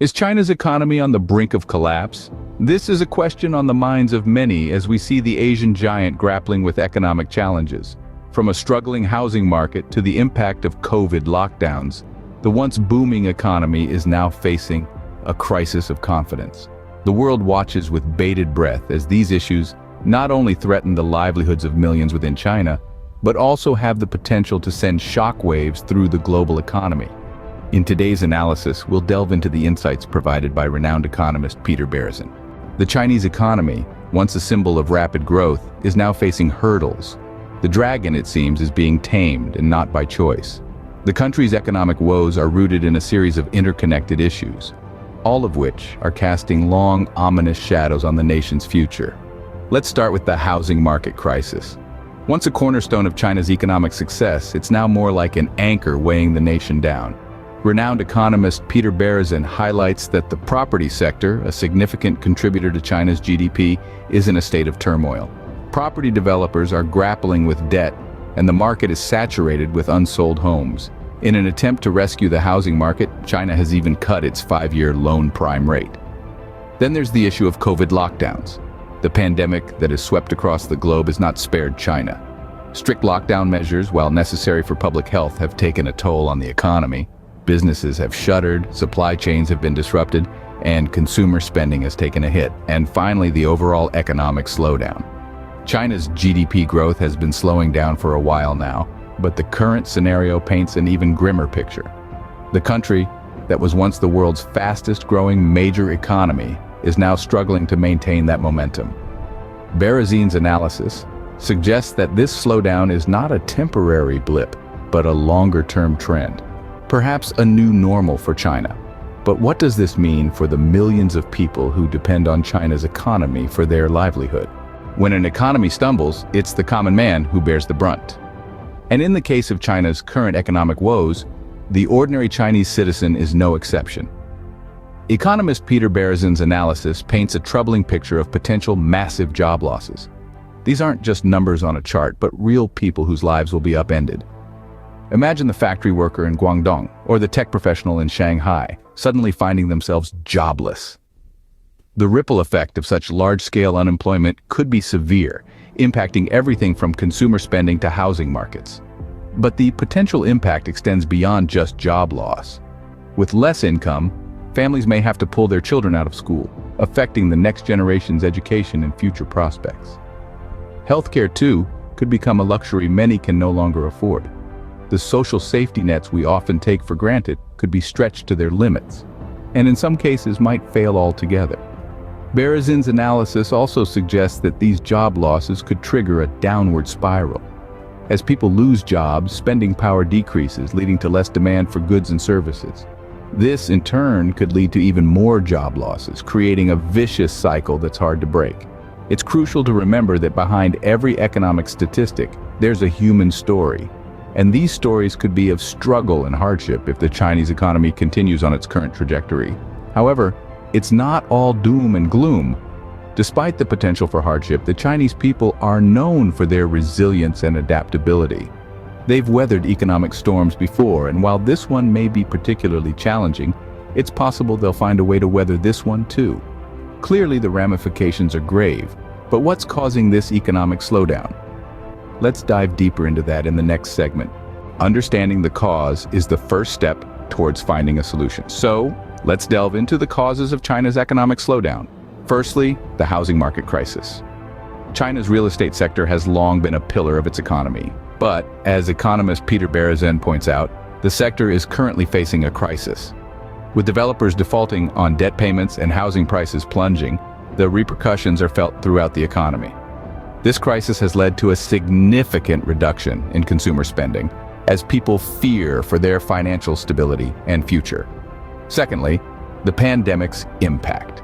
Is China's economy on the brink of collapse? This is a question on the minds of many as we see the Asian giant grappling with economic challenges. From a struggling housing market to the impact of COVID lockdowns, the once booming economy is now facing a crisis of confidence. The world watches with bated breath as these issues not only threaten the livelihoods of millions within China, but also have the potential to send shockwaves through the global economy. In today's analysis, we'll delve into the insights provided by renowned economist Peter Berezin. The Chinese economy, once a symbol of rapid growth, is now facing hurdles. The dragon, it seems, is being tamed and not by choice. The country's economic woes are rooted in a series of interconnected issues, all of which are casting long, ominous shadows on the nation's future. Let's start with the housing market crisis. Once a cornerstone of China's economic success, it's now more like an anchor weighing the nation down. Renowned economist Peter Berezin highlights that the property sector, a significant contributor to China's GDP, is in a state of turmoil. Property developers are grappling with debt, and the market is saturated with unsold homes. In an attempt to rescue the housing market, China has even cut its 5-year loan prime rate. Then there's the issue of COVID lockdowns. The pandemic that has swept across the globe has not spared China. Strict lockdown measures, while necessary for public health, have taken a toll on the economy. Businesses have shuttered, supply chains have been disrupted, and consumer spending has taken a hit. And finally, the overall economic slowdown. China's GDP growth has been slowing down for a while now, but the current scenario paints an even grimmer picture. The country that was once the world's fastest-growing major economy is now struggling to maintain that momentum. Berezin's analysis suggests that this slowdown is not a temporary blip, but a longer-term trend. Perhaps a new normal for China. But what does this mean for the millions of people who depend on China's economy for their livelihood? When an economy stumbles, it's the common man who bears the brunt. And in the case of China's current economic woes, the ordinary Chinese citizen is no exception. Economist Peter Berezin's analysis paints a troubling picture of potential massive job losses. These aren't just numbers on a chart, but real people whose lives will be upended. Imagine the factory worker in Guangdong or the tech professional in Shanghai suddenly finding themselves jobless. The ripple effect of such large-scale unemployment could be severe, impacting everything from consumer spending to housing markets. But the potential impact extends beyond just job loss. With less income, families may have to pull their children out of school, affecting the next generation's education and future prospects. Healthcare, too, could become a luxury many can no longer afford. The social safety nets we often take for granted could be stretched to their limits, and in some cases might fail altogether. Berezin's analysis also suggests that these job losses could trigger a downward spiral. As people lose jobs, spending power decreases, leading to less demand for goods and services. This, in turn, could lead to even more job losses, creating a vicious cycle that's hard to break. It's crucial to remember that behind every economic statistic, there's a human story. And these stories could be of struggle and hardship if the Chinese economy continues on its current trajectory. However, it's not all doom and gloom. Despite the potential for hardship, the Chinese people are known for their resilience and adaptability. They've weathered economic storms before, and while this one may be particularly challenging, it's possible they'll find a way to weather this one too. Clearly, the ramifications are grave, but what's causing this economic slowdown? Let's dive deeper into that in the next segment. Understanding the cause is the first step towards finding a solution. So, let's delve into the causes of China's economic slowdown. Firstly, the housing market crisis. China's real estate sector has long been a pillar of its economy. But, as economist Peter Berezin points out, the sector is currently facing a crisis. With developers defaulting on debt payments and housing prices plunging, the repercussions are felt throughout the economy. This crisis has led to a significant reduction in consumer spending, as people fear for their financial stability and future. Secondly, the pandemic's impact.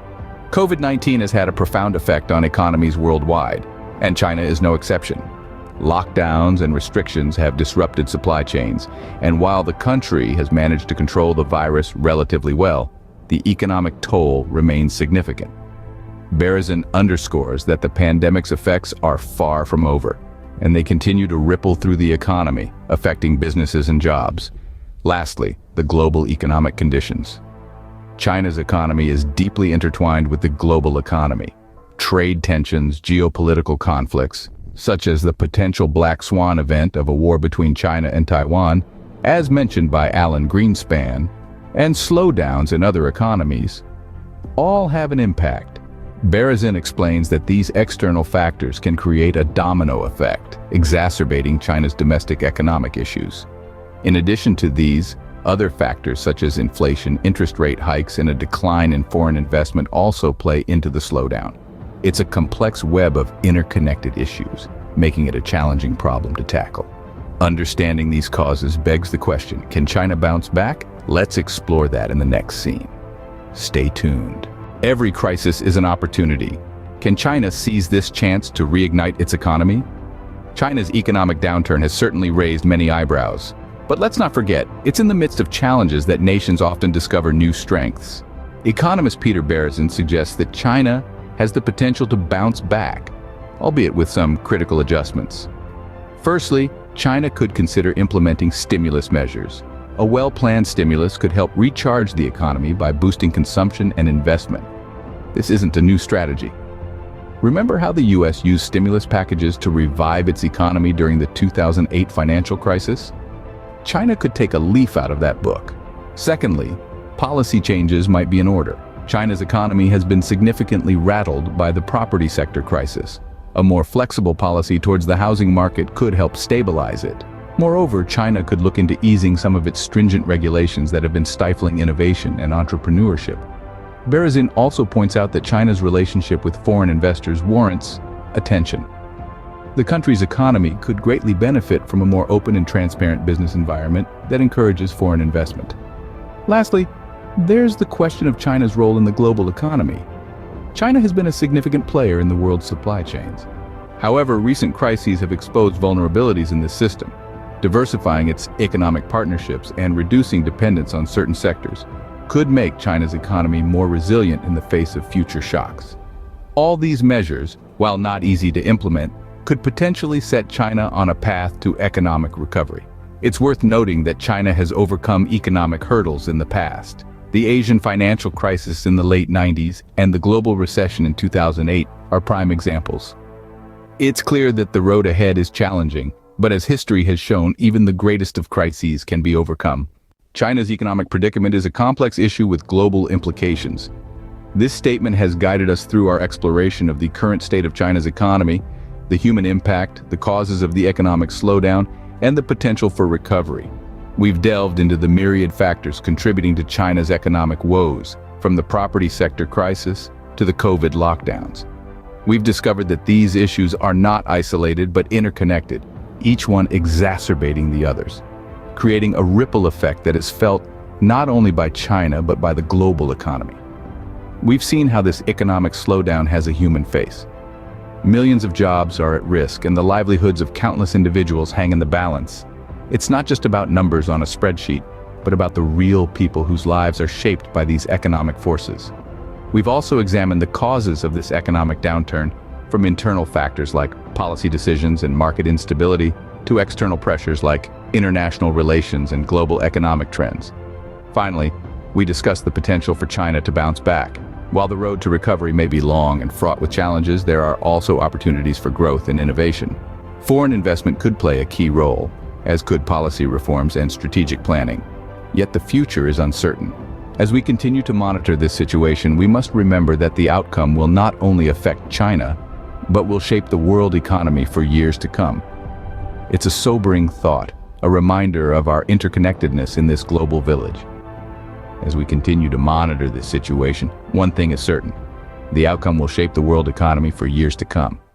COVID-19 has had a profound effect on economies worldwide, and China is no exception. Lockdowns and restrictions have disrupted supply chains, and while the country has managed to control the virus relatively well, the economic toll remains significant. Berezin underscores that the pandemic's effects are far from over, and they continue to ripple through the economy, affecting businesses and jobs. Lastly, the global economic conditions. China's economy is deeply intertwined with the global economy. Trade tensions, geopolitical conflicts, such as the potential black swan event of a war between China and Taiwan, as mentioned by Alan Greenspan, and slowdowns in other economies, all have an impact. Berezin explains that these external factors can create a domino effect, exacerbating China's domestic economic issues. In addition to these, other factors such as inflation, interest rate hikes, and a decline in foreign investment also play into the slowdown. It's a complex web of interconnected issues, making it a challenging problem to tackle. Understanding these causes begs the question, can China bounce back? Let's explore that in the next scene. Stay tuned. Every crisis is an opportunity. Can China seize this chance to reignite its economy? China's economic downturn has certainly raised many eyebrows. But let's not forget, it's in the midst of challenges that nations often discover new strengths. Economist Peter Berezin suggests that China has the potential to bounce back, albeit with some critical adjustments. Firstly, China could consider implementing stimulus measures. A well-planned stimulus could help recharge the economy by boosting consumption and investment. This isn't a new strategy. Remember how the US used stimulus packages to revive its economy during the 2008 financial crisis? China could take a leaf out of that book. Secondly, policy changes might be in order. China's economy has been significantly rattled by the property sector crisis. A more flexible policy towards the housing market could help stabilize it. Moreover, China could look into easing some of its stringent regulations that have been stifling innovation and entrepreneurship. Berezin also points out that China's relationship with foreign investors warrants attention. The country's economy could greatly benefit from a more open and transparent business environment that encourages foreign investment. Lastly, there's the question of China's role in the global economy. China has been a significant player in the world's supply chains. However, recent crises have exposed vulnerabilities in this system. Diversifying its economic partnerships and reducing dependence on certain sectors could make China's economy more resilient in the face of future shocks. All these measures, while not easy to implement, could potentially set China on a path to economic recovery. It's worth noting that China has overcome economic hurdles in the past. The Asian financial crisis in the late 90s and the global recession in 2008 are prime examples. It's clear that the road ahead is challenging, but as history has shown, even the greatest of crises can be overcome. China's economic predicament is a complex issue with global implications. This statement has guided us through our exploration of the current state of China's economy, the human impact, the causes of the economic slowdown, and the potential for recovery. We've delved into the myriad factors contributing to China's economic woes, from the property sector crisis to the COVID lockdowns. We've discovered that these issues are not isolated but interconnected, each one exacerbating the others, creating a ripple effect that is felt not only by China but by the global economy. We've seen how this economic slowdown has a human face. Millions of jobs are at risk and the livelihoods of countless individuals hang in the balance. It's not just about numbers on a spreadsheet, but about the real people whose lives are shaped by these economic forces. We've also examined the causes of this economic downturn, from internal factors like policy decisions and market instability to external pressures like international relations and global economic trends. Finally, we discussed the potential for China to bounce back. While the road to recovery may be long and fraught with challenges, there are also opportunities for growth and innovation. Foreign investment could play a key role, as could policy reforms and strategic planning. Yet the future is uncertain. As we continue to monitor this situation, we must remember that the outcome will not only affect China, but will shape the world economy for years to come. It's a sobering thought, a reminder of our interconnectedness in this global village. As we continue to monitor this situation, one thing is certain: the outcome will shape the world economy for years to come.